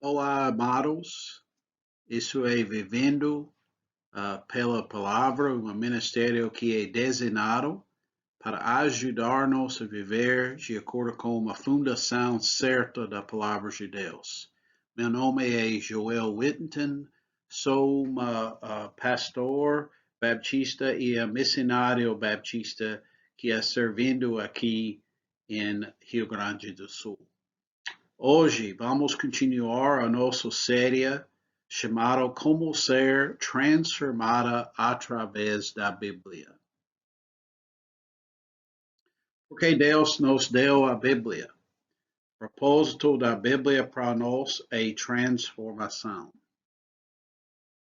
Olá, amados. Isso é Vivendo pela Palavra, um ministério que é designado para ajudar-nos a viver de acordo com uma fundação certa da Palavra de Deus. Meu nome é Joel Whittington, sou um pastor baptista e missionário baptista que é servindo aqui em Rio Grande do Sul. Hoje vamos continuar a nossa série chamada Como Ser Transformada através da Bíblia. Porque Deus nos deu a Bíblia. O propósito da Bíblia para nós é transformação.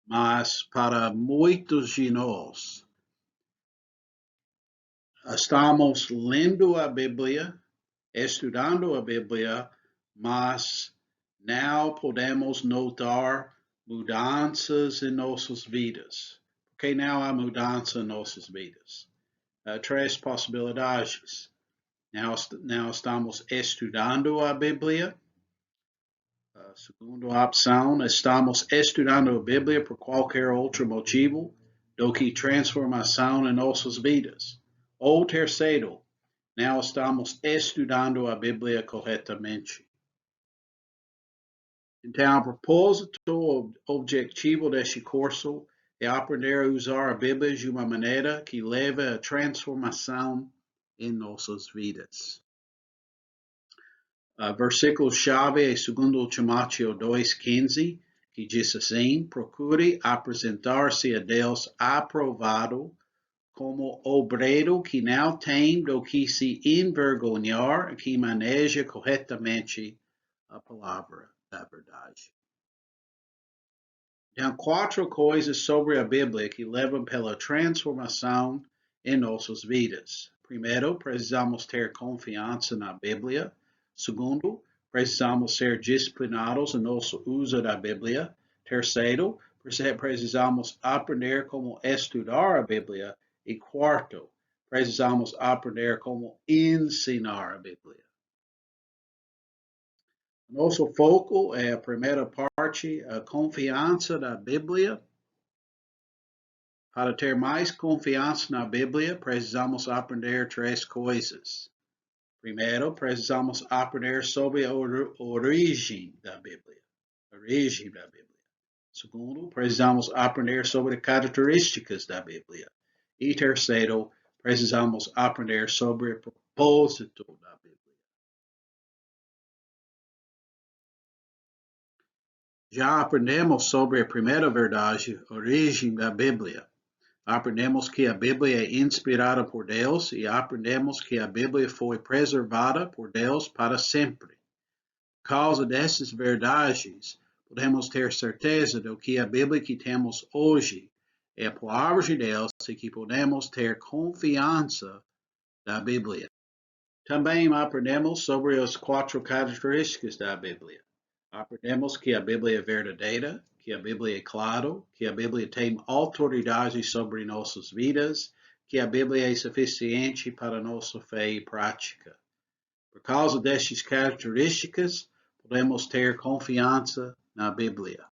Mas para muitos de nós, estamos lendo a Bíblia, estudando a Bíblia, mas não podemos notar mudanças em nossas vidas. Porque não há mudança em nossas vidas. Três possibilidades. Não estamos estudando a Bíblia. Segunda opção, estamos estudando a Bíblia por qualquer outro motivo do que transformação em nossas vidas. Ou terceiro, não estamos estudando a Bíblia corretamente. Então, o propósito objetivo deste curso é aprender a usar a Bíblia de uma maneira que leve a transformação em nossas vidas. Versículo-chave é 2 Timóteo 2,15, que diz assim: procure apresentar-se a Deus aprovado como obreiro que não tem do que se envergonhar, que maneja corretamente a palavra da verdade. Então, 4 coisas sobre a Bíblia que levam pela transformação em nossas vidas. Primeiro, precisamos ter confiança na Bíblia. Segundo, precisamos ser disciplinados no nosso uso da Bíblia. Terceiro, precisamos aprender como estudar a Bíblia. E quarto, precisamos aprender como ensinar a Bíblia. Nosso foco é a primeira parte, a confiança na Bíblia. Para ter mais confiança na Bíblia, precisamos aprender 3 coisas. Primeiro, precisamos aprender sobre a origem da Bíblia. Segundo, precisamos aprender sobre características da Bíblia. E terceiro, precisamos aprender sobre o propósito da Bíblia. Já aprendemos sobre a primeira verdade, a origem da Bíblia. Aprendemos que a Bíblia é inspirada por Deus e aprendemos que a Bíblia foi preservada por Deus para sempre. Por causa dessas verdades, podemos ter certeza de que a Bíblia que temos hoje é a palavra de Deus e que podemos ter confiança na Bíblia. Também aprendemos sobre as 4 características da Bíblia. Aprendemos que a Bíblia é verdadeira, que a Bíblia é clara, que a Bíblia tem autoridade sobre nossas vidas, que a Bíblia é suficiente para nossa fé e prática. Por causa destas características, podemos ter confiança na Bíblia.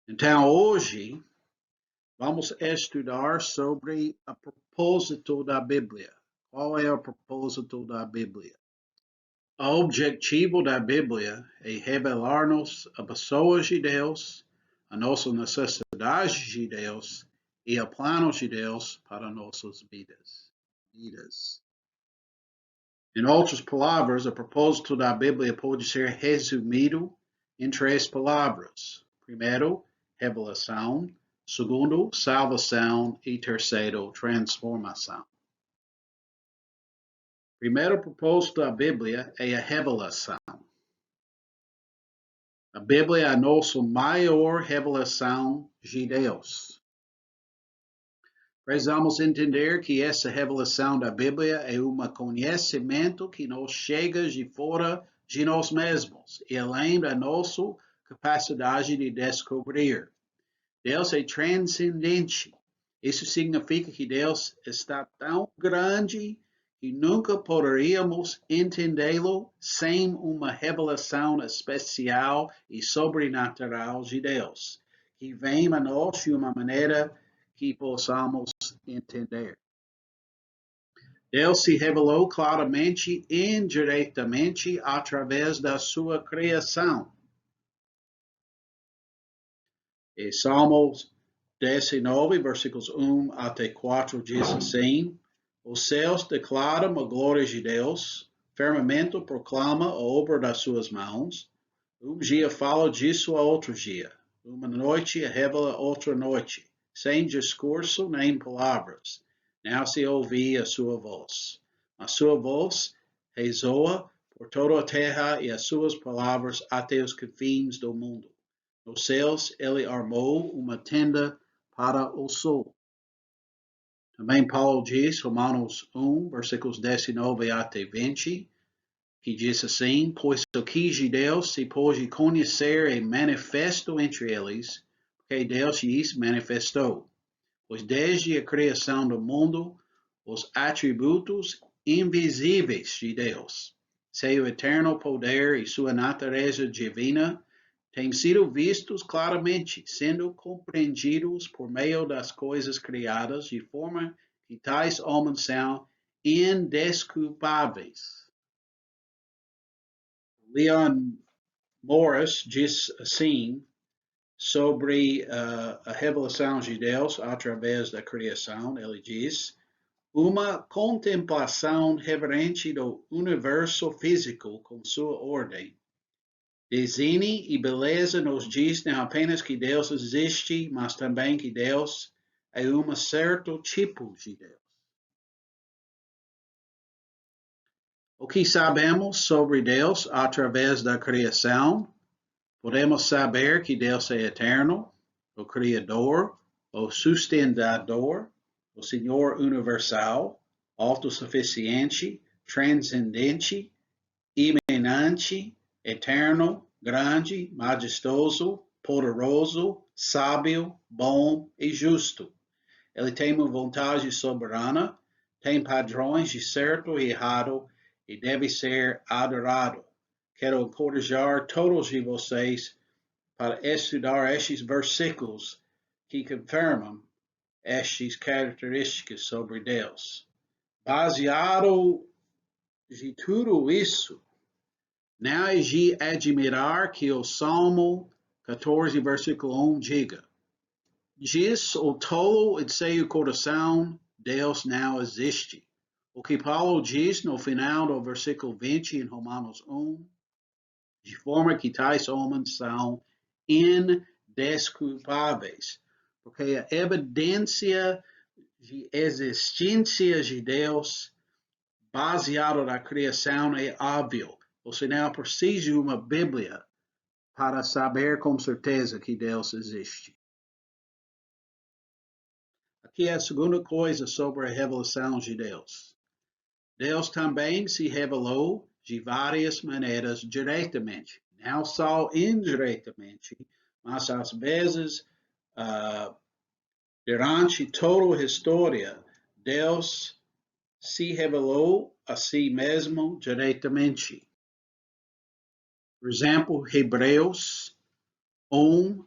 Então, hoje, vamos estudar sobre o propósito da Bíblia. Qual é o propósito da Bíblia? O objetivo da Bíblia é revelar-nos a pessoas de Deus, a nossa necessidade de Deus e o plano de Deus para nossas vidas. Em outras palavras, o propósito da Bíblia pode ser resumido em 3 palavras. Primeiro, revelação. Segundo, salvação. E terceiro, transformação. Primeiro propósito da Bíblia é a revelação. A Bíblia é a nossa maior revelação de Deus. Precisamos entender que essa revelação da Bíblia é um conhecimento que nos chega de fora de nós mesmos e além da nossa capacidade de descobrir. Deus é transcendente. Isso significa que Deus está tão grande e nunca poderíamos entendê-lo sem uma revelação especial e sobrenatural de Deus, que vem a nós de uma maneira que possamos entender. Deus se revelou claramente e indiretamente através da sua criação. E Salmos 19, versículos 1 até 4 diz assim: Os céus declaram a glória de Deus, firmamento proclama a obra das suas mãos. Um dia fala disso a outro dia, uma noite revela outra noite, sem discurso nem palavras. Não se ouvia a sua voz. A sua voz ressoa por toda a terra e as suas palavras até os confins do mundo. Nos céus ele armou uma tenda para o sol. Também Paulo diz, Romanos 1, versículos 19 até 20, que diz assim: Pois o que de Deus se pode conhecer é manifesto entre eles, porque Deus lhes manifestou. Pois desde a criação do mundo, os atributos invisíveis de Deus, seu eterno poder e sua natureza divina, têm sido vistos claramente, sendo compreendidos por meio das coisas criadas, de forma que tais homens são indesculpáveis. Leon Morris diz assim sobre a revelação de Deus através da criação. Ele diz: uma contemplação reverente do universo físico com sua ordem, design e beleza nos diz não apenas que Deus existe, mas também que Deus é um certo tipo de Deus. O que sabemos sobre Deus através da criação? Podemos saber que Deus é eterno, o Criador, o sustentador, o Senhor universal, autossuficiente, transcendente, imanente, eterno, grande, majestoso, poderoso, sábio, bom e justo. Ele tem uma vontade soberana, tem padrões de certo e errado e deve ser adorado. Quero encorajar todos de vocês para estudar estes versículos que confirmam estas características sobre Deus. Baseado em tudo isso, não é de admirar que o Salmo 14, versículo 1 diga: diz o tolo em seu coração, Deus não existe. O que Paulo diz no final do versículo 20 em Romanos 1, de forma que tais homens são indesculpáveis, porque a evidência de existência de Deus baseada na criação é óbvio. Você não precisa de uma Bíblia para saber com certeza que Deus existe. Aqui é a segunda coisa sobre a revelação de Deus. Deus também se revelou de várias maneiras diretamente, não só indiretamente, mas às vezes, durante toda a história, Deus se revelou a si mesmo diretamente. Por exemplo, Hebreus 1,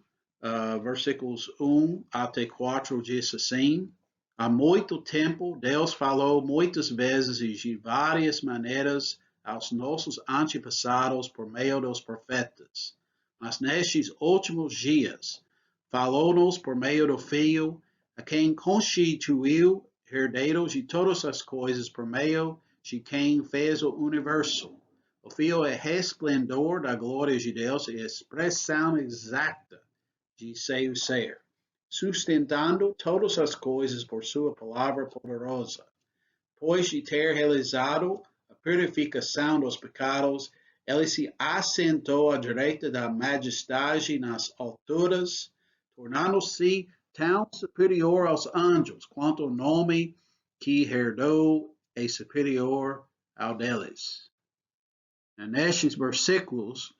versículos 1 até 4 diz assim: há muito tempo Deus falou muitas vezes e de várias maneiras aos nossos antepassados por meio dos profetas. Mas nestes últimos dias falou-nos por meio do Filho, a quem constituiu herdeiros de todas as coisas por meio de quem fez o universo. O Filho é resplendor da glória de Deus e expressão exata de seu ser, sustentando todas as coisas por sua palavra poderosa. Depois de ter realizado a purificação dos pecados, ele se assentou à direita da majestade nas alturas, tornando-se tão superior aos anjos quanto o nome que herdou é superior ao deles. Nestes versículos,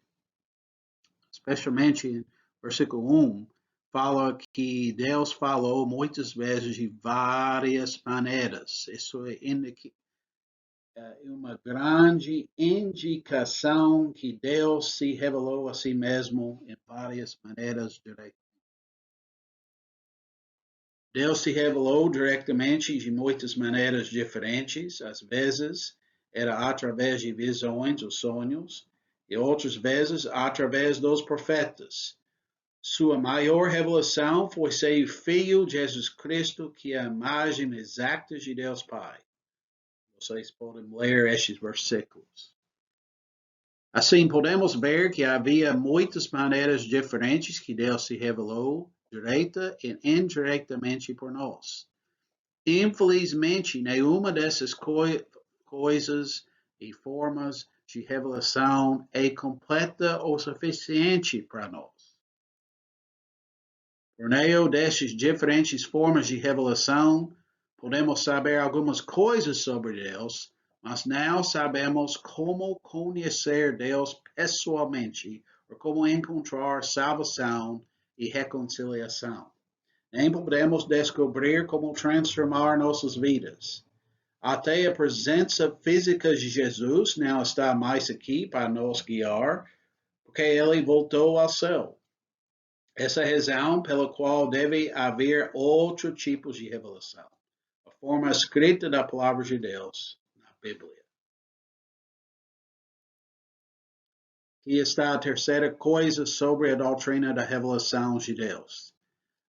especialmente em versículo 1, fala que Deus falou muitas vezes de várias maneiras. Isso uma grande indicação que Deus se revelou a si mesmo em várias maneiras diretas. Deus se revelou diretamente de muitas maneiras diferentes. Às vezes era através de visões ou sonhos, e outras vezes através dos profetas. Sua maior revelação foi ser o Filho Jesus Cristo, que é a imagem exata de Deus Pai. Vocês podem ler estes versículos. Assim, podemos ver que havia muitas maneiras diferentes que Deus se revelou, direta e indiretamente por nós. Infelizmente, nenhuma dessas coisas e formas de revelação é completa ou suficiente para nós. Por meio destas diferentes formas de revelação, podemos saber algumas coisas sobre Deus, mas não sabemos como conhecer Deus pessoalmente ou como encontrar salvação e reconciliação. Nem podemos descobrir como transformar nossas vidas. Até a presença física de Jesus não está mais aqui para nos guiar, porque ele voltou ao céu. Essa é a razão pela qual deve haver outro tipo de revelação, a forma escrita da palavra de Deus na Bíblia. Aqui está a terceira coisa sobre a doutrina da revelação de Deus.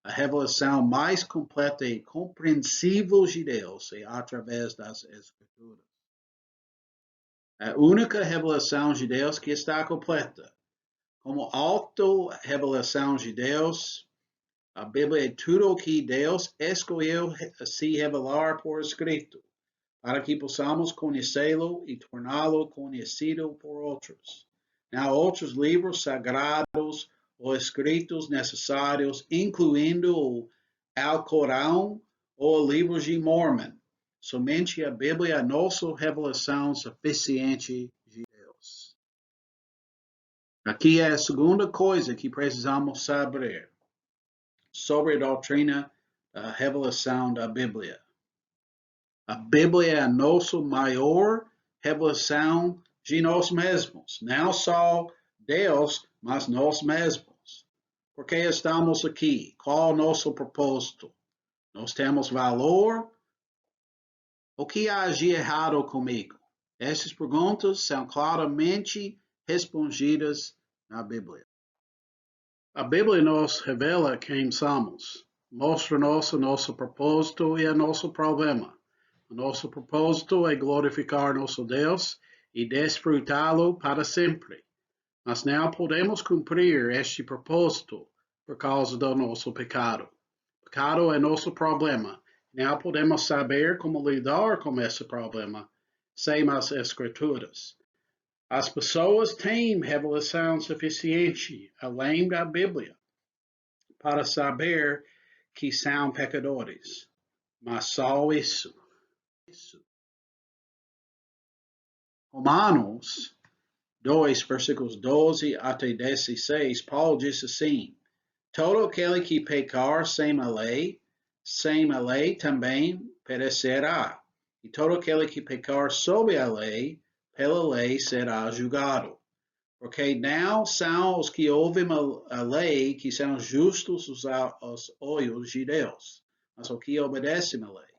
A revelação mais completa e compreensível de Deus é através das Escrituras. A única revelação de Deus que está completa. Como auto-revelação de Deus, a Bíblia é tudo o que Deus escolheu se revelar por escrito, para que possamos conhecê-lo e torná-lo conhecido por outros. Não há outros livros sagrados ou escritos necessários, incluindo o Alcorão ou o livro de Mormon. Somente a Bíblia é a nossa revelação suficiente de Deus. Aqui é a segunda coisa que precisamos saber sobre a doutrina da revelação da Bíblia. A Bíblia é a nossa maior revelação de nós mesmos, não só Deus, mas nós mesmos. Por que estamos aqui? Qual é o nosso propósito? Nós temos valor? O que há de errado comigo? Essas perguntas são claramente respondidas na Bíblia. A Bíblia nos revela quem somos, mostra-nos o nosso propósito e o nosso problema. O nosso propósito é glorificar nosso Deus e desfrutá-lo para sempre. Mas não podemos cumprir este propósito por causa do nosso pecado. O pecado é nosso problema. Não podemos saber como lidar com esse problema sem as Escrituras. As pessoas têm revelação suficiente, além da Bíblia, para saber que são pecadores. Mas só isso. Romanos 2, versículos 12 até 16, Paulo diz assim: todo aquele que pecar sem a lei também perecerá. E todo aquele que pecar sob a lei, pela lei será julgado. Porque não são os que ouvem a lei que são justos aos olhos de Deus, mas os que obedecem a lei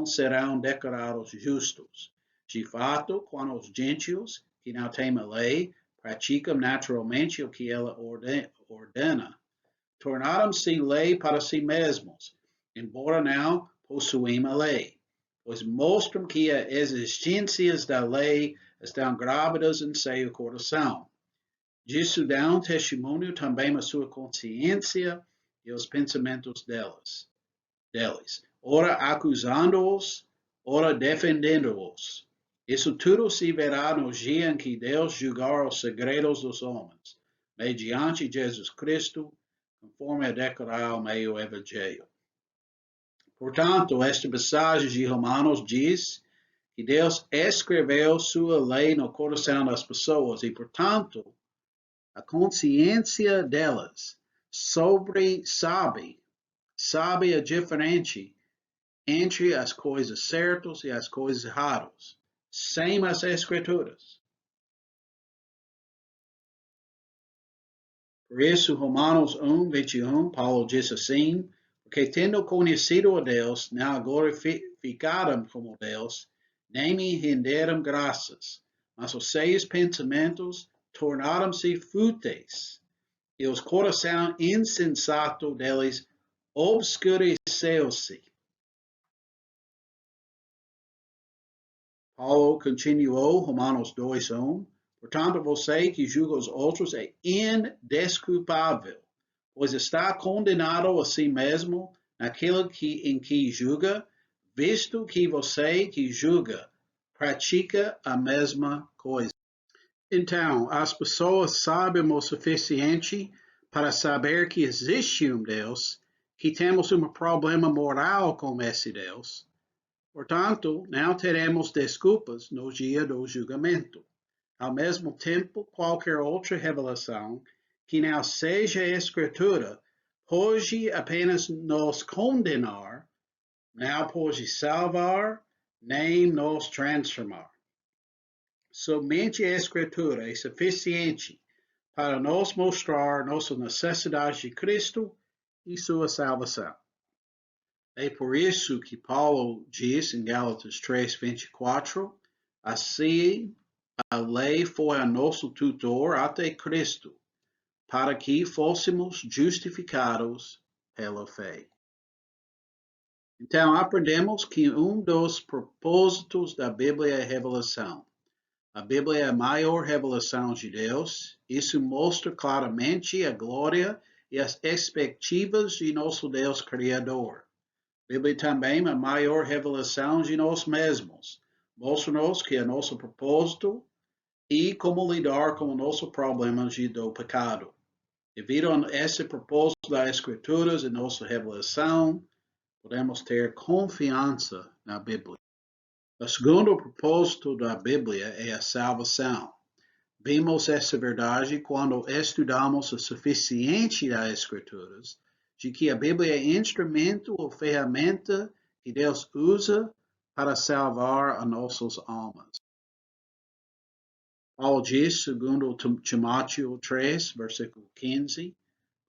serão declarados justos. De fato, quando os gentios que não têm a lei praticam naturalmente o que ela ordena, tornaram-se lei para si mesmos, embora não possuem a lei, pois mostram que as exigências da lei estão grávidas em seu coração. Disso dão testemunho também a sua consciência e os pensamentos deles, ora acusando-os, ora defendendo-os. Isso tudo se verá no dia em que Deus julgar os segredos dos homens, mediante Jesus Cristo, conforme é declarado meio Evangelho. Portanto, esta passagem de Romanos diz que Deus escreveu sua lei no coração das pessoas e, portanto, a consciência delas sabe a diferença entre as coisas certas e as coisas erradas. sem as Escrituras. Por isso, Romanos 1:21, Paulo diz assim: porque tendo conhecido a Deus, não glorificaram como Deus, nem me renderam graças, mas os seus pensamentos tornaram-se fúteis, e o coração insensato deles obscureceu-se. Paulo continuou, Romanos 2:1, portanto, você que julga os outros é indesculpável, pois está condenado a si mesmo naquilo em que julga, visto que você que julga pratica a mesma coisa. Então, as pessoas sabem o suficiente para saber que existe um Deus, que temos um problema moral com esse Deus. Portanto, não teremos desculpas no dia do julgamento. Ao mesmo tempo, qualquer outra revelação que não seja a Escritura pode apenas nos condenar, não pode salvar, nem nos transformar. Somente a Escritura é suficiente para nos mostrar nossa necessidade de Cristo e sua salvação. É por isso que Paulo diz em Gálatas 3:24, assim a lei foi a nosso tutor até Cristo, para que fôssemos justificados pela fé. Então, aprendemos que um dos propósitos da Bíblia é a revelação. A Bíblia é a maior revelação de Deus. Isso mostra claramente a glória e as expectativas de nosso Deus Criador. A Bíblia também é a maior revelação de nós mesmos. Mostra-nos que é nosso propósito e como lidar com o nosso problema do pecado. Devido a esse propósito das Escrituras e nossa revelação, podemos ter confiança na Bíblia. O segundo propósito da Bíblia é a salvação. Vimos essa verdade quando estudamos o suficiente das Escrituras, de que a Bíblia é instrumento ou ferramenta que Deus usa para salvar as nossas almas. Paulo diz, segundo Timóteo 3, versículo 15,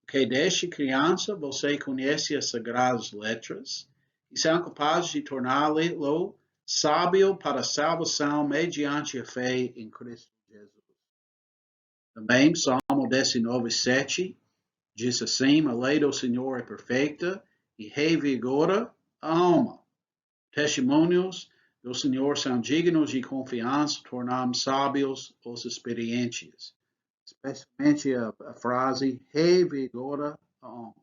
que desde criança você conhece as sagradas letras e são capazes de torná-lo sábio para a salvação mediante a fé em Cristo Jesus. Também, Salmo 19:7 diz assim, a lei do Senhor é perfeita e revigora a alma. Testemunhos do Senhor são dignos de confiança, tornando sábios os experientes. Especialmente a frase revigora a alma.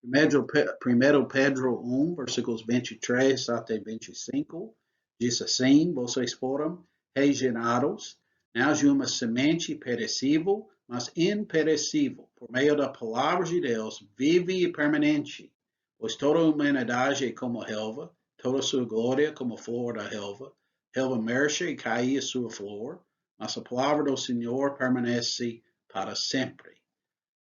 1 Pedro 1, versículos 23 até 25, diz assim, vocês foram regenerados, não de uma semente perecível, mas imperecível, por meio da palavra de Deus, vive e permanente. Pois toda a humanidade é como a relva, toda a sua glória como a flor da relva. Relva murcha e cai a sua flor, mas a palavra do Senhor permanece para sempre.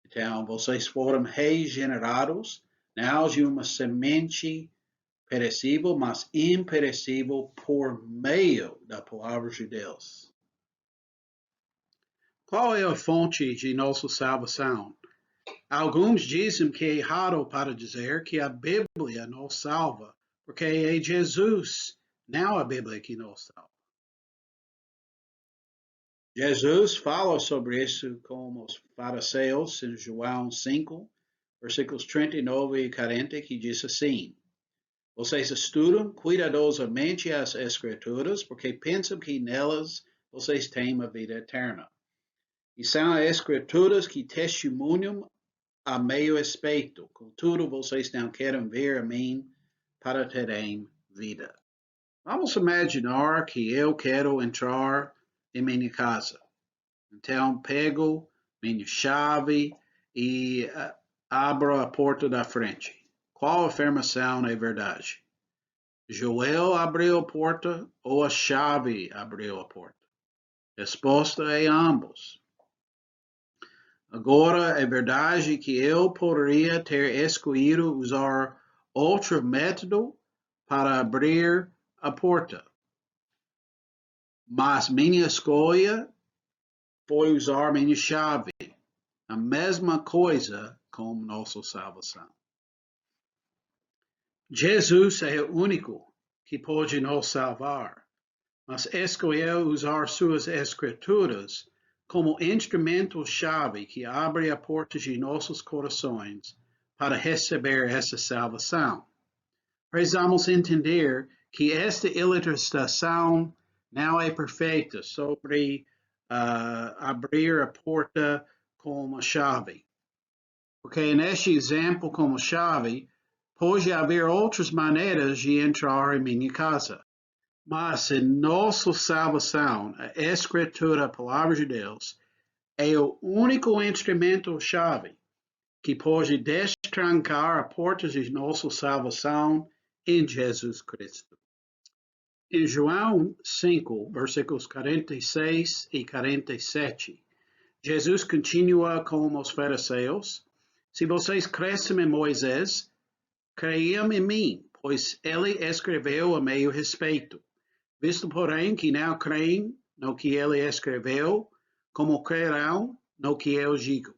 Então, vocês foram regenerados, não de uma semente perecível, mas imperecível por meio da palavra de Deus. Qual é a fonte de nossa salvação? Alguns dizem que é errado para dizer que a Bíblia nos salva, porque é Jesus, não a Bíblia que nos salva. Jesus fala sobre isso com os fariseus em João 5, versículos 39 e 40, que diz assim, vocês estudam cuidadosamente as Escrituras, porque pensam que nelas vocês têm a vida eterna. E são as Escrituras que testemunham a meu respeito. Contudo, vocês não querem ver a mim para terem vida. Vamos imaginar que eu quero entrar em minha casa. Então, pego minha chave e abro a porta da frente. Qual afirmação é verdade? Joel abriu a porta ou a chave abriu a porta? Resposta é ambos. Agora, é verdade que eu poderia ter escolhido usar outro método para abrir a porta. mas minha escolha foi usar minha chave. A mesma coisa com nossa salvação. Jesus é o único que pode nos salvar, mas escolheu usar suas escrituras como instrumento-chave que abre a porta de nossos corações para receber essa salvação. Precisamos entender que esta ilustração não é perfeita sobre abrir a porta com uma chave. Porque neste exemplo como chave, pode haver outras maneiras de entrar em minha casa. Mas em nossa salvação, a Escritura, a Palavra de Deus, é o único instrumento-chave que pode destrancar a porta de nossa salvação em Jesus Cristo. Em João 5, versículos 46 e 47, Jesus continua com os fariseus: se vocês crescem em Moisés, creiam em mim, pois ele escreveu a meu respeito. Visto, porém, que não creem no que ele escreveu, como crerão no que eu digo?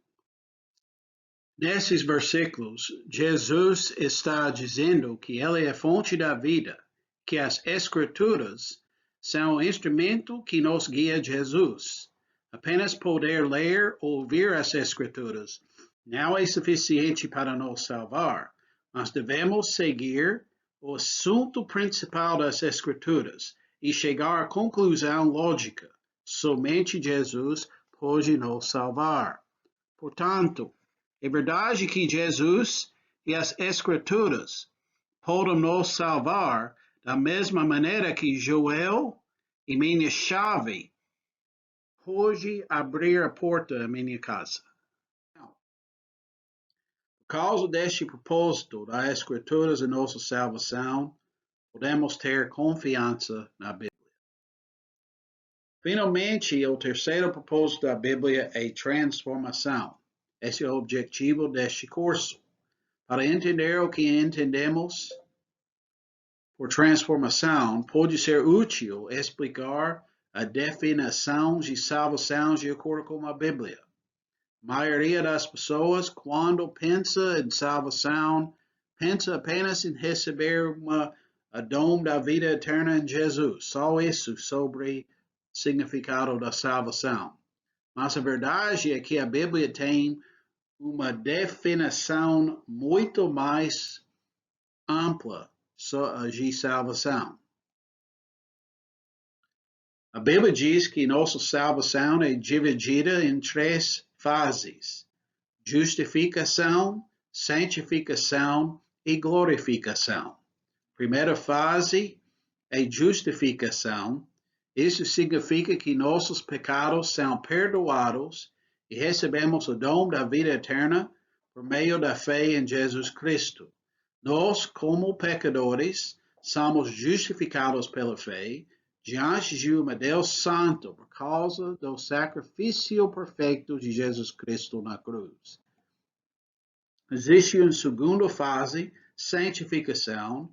Nesses versículos, Jesus está dizendo que ele é a fonte da vida, que as Escrituras são o instrumento que nos guia a Jesus. Apenas poder ler ou ouvir as Escrituras não é suficiente para nos salvar, mas devemos seguir o assunto principal das Escrituras e chegar à conclusão lógica: somente Jesus pode nos salvar. Portanto, é verdade que Jesus e as Escrituras podem nos salvar da mesma maneira que Joel e minha chave pode abrir a porta da minha casa. Por causa deste propósito das Escrituras e nossa salvação, podemos ter confiança na Bíblia. Finalmente, o terceiro propósito da Bíblia é transformação. Esse é o objetivo deste curso. Para entender o que entendemos por transformação, pode ser útil explicar a definição de salvação de acordo com a Bíblia. A maioria das pessoas, quando pensa em salvação, pensa apenas em receber a dom da vida eterna em Jesus. Só isso sobre o significado da salvação. Mas a verdade é que a Bíblia tem uma definição muito mais ampla de salvação. A Bíblia diz que nossa salvação é dividida em 3 fases: justificação, santificação e glorificação. Primeira fase é justificação. Isso significa que nossos pecados são perdoados e recebemos o dom da vida eterna por meio da fé em Jesus Cristo. Nós, como pecadores, somos justificados pela fé diante de um Deus Santo por causa do sacrifício perfeito de Jesus Cristo na cruz. Existe uma segunda fase, santificação.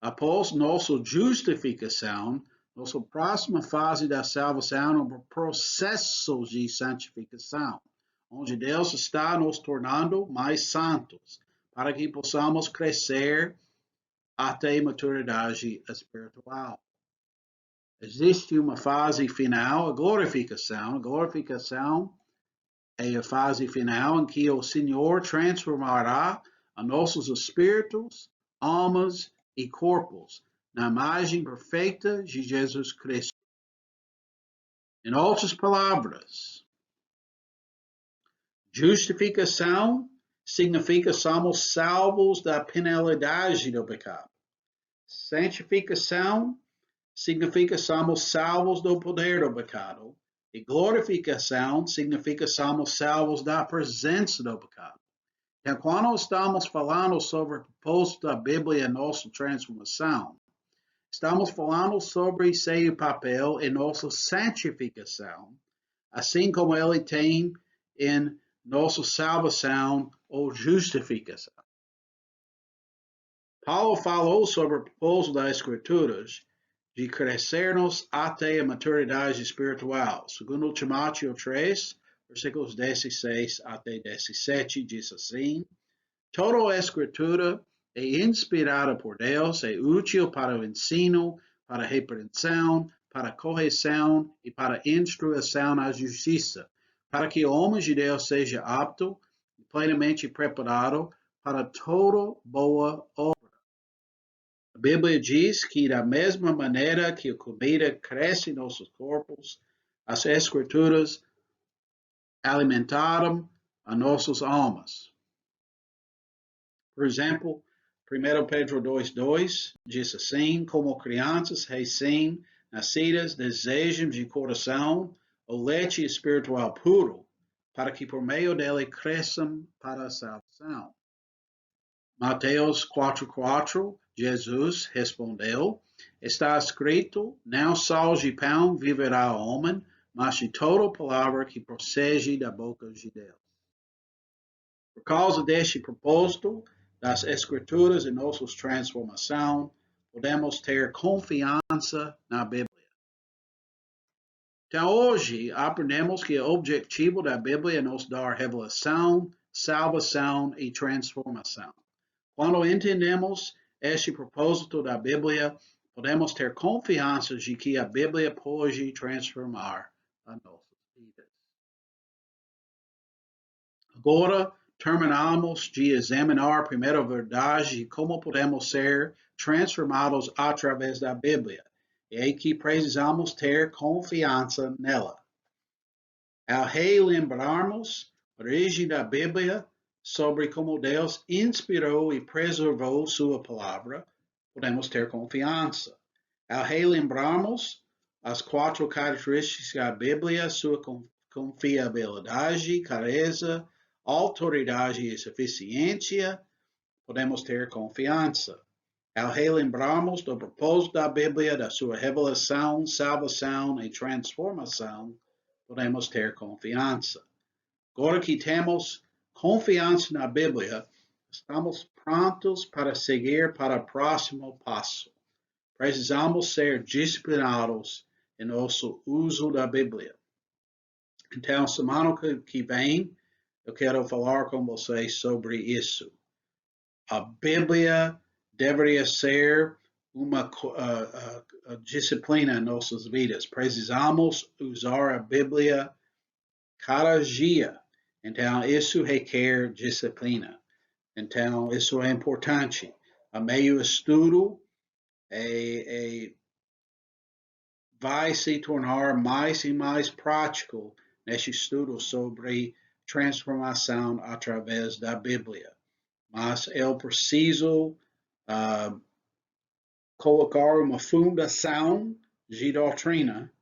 Após nossa justificação, nossa próxima fase da salvação é o processo de santificação, onde Deus está nos tornando mais santos, para que possamos crescer até a maturidade espiritual. Existe uma fase final, a glorificação. A glorificação é a fase final em que o Senhor transformará a nossos espíritos, almas e corpos na imagem perfeita de Jesus Cristo. Em outras palavras, justificação significa somos salvos da penalidade do pecado. Santificação significa somos salvos do poder do pecado. E glorificação significa somos salvos da presença do pecado. Então, quando estamos falando sobre o propósito da Bíblia em nossa transformação, estamos falando sobre seu papel em nossa santificação, assim como ele tem em nossa salvação ou justificação. Paulo falou sobre o propósito das Escrituras de crescermos até a maturidade espiritual. Segundo Timóteo 3, versículos 16 até 17, diz assim: Toda a Escritura é inspirada por Deus, é útil para o ensino, para a repreensão, para a correção e para a instrução na justiça, para que o homem de Deus seja apto e plenamente preparado para toda boa obra. A Bíblia diz que da mesma maneira que a comida cresce em nossos corpos, as Escrituras alimentaram a nossas almas. Por exemplo, 1 Pedro 2,2 diz assim: como crianças recém-nascidas desejam de coração o leite espiritual puro, para que por meio dele cresçam para a salvação. Mateus 4,4, Jesus respondeu: está escrito, não só de pão viverá o homem, mas de toda palavra que procede da boca de Deus. Por causa deste propósito das Escrituras e nossa transformação, podemos ter confiança na Bíblia. Então, hoje, aprendemos que o objetivo da Bíblia é nos dar revelação, salvação e transformação. Quando entendemos este propósito da Bíblia, podemos ter confiança de que a Bíblia pode transformar a nossas vidas. Agora, terminamos de examinar a primeira verdade e como podemos ser transformados através da Bíblia. E aqui precisamos ter confiança nela. Ao relembrarmos a origem da Bíblia sobre como Deus inspirou e preservou sua palavra, podemos ter confiança. Ao relembrarmos as 4 características da Bíblia, sua confiabilidade, clareza, autoridade e suficiência, podemos ter confiança. Ao relembrarmos do propósito da Bíblia, da sua revelação, salvação e transformação, podemos ter confiança. Agora que temos confiança na Bíblia, estamos prontos para seguir para o próximo passo. Precisamos ser disciplinados em nosso uso da Bíblia. Então, semana que vem, eu quero falar com vocês sobre isso. A Bíblia deveria ser uma disciplina em nossas vidas. Precisamos usar a Bíblia cada dia. Então, isso requer disciplina. Então, isso é importante. A meio estudo vai se tornar mais e mais prático neste estudo sobre transformação através da Bíblia. Mas eu preciso colocar uma fundação de doutrina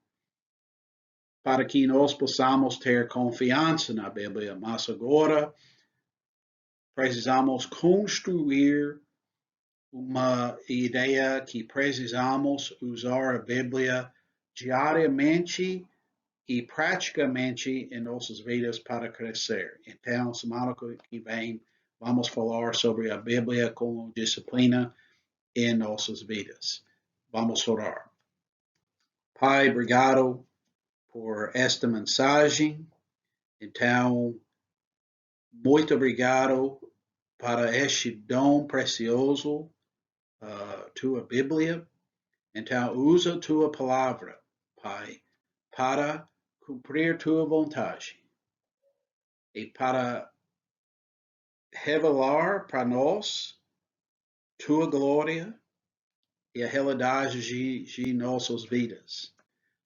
para que nós possamos ter confiança na Bíblia. Mas agora precisamos construir uma ideia que precisamos usar a Bíblia diariamente e praticamente em nossas vidas para crescer. Então, semana que vem, vamos falar sobre a Bíblia como disciplina em nossas vidas. Vamos orar. Pai, obrigado por esta mensagem. Então, muito obrigado para este dom precioso, tua Bíblia. Então, usa tua palavra, Pai, para cumprir tua vontade e para revelar para nós tua glória e a realidade de nossas vidas.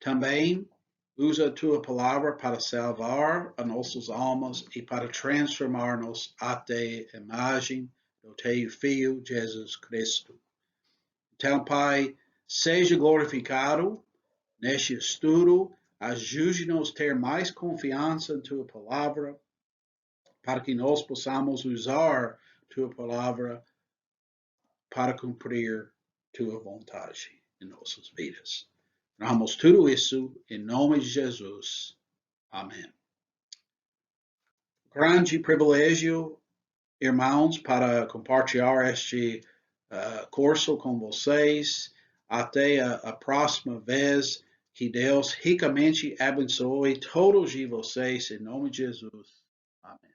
Também usa a tua palavra para salvar as nossas almas e para transformar-nos até a imagem do teu Filho Jesus Cristo. Então, Pai, seja glorificado neste estudo, ajude-nos a ter mais confiança em tua palavra, para que nós possamos usar tua palavra para cumprir tua vontade em nossas vidas. Oramos tudo isso em nome de Jesus. Amém. Grande privilégio, irmãos, para compartilhar este curso com vocês. Até a próxima vez. Que Deus ricamente abençoe todos de vocês, em nome de Jesus. Amém.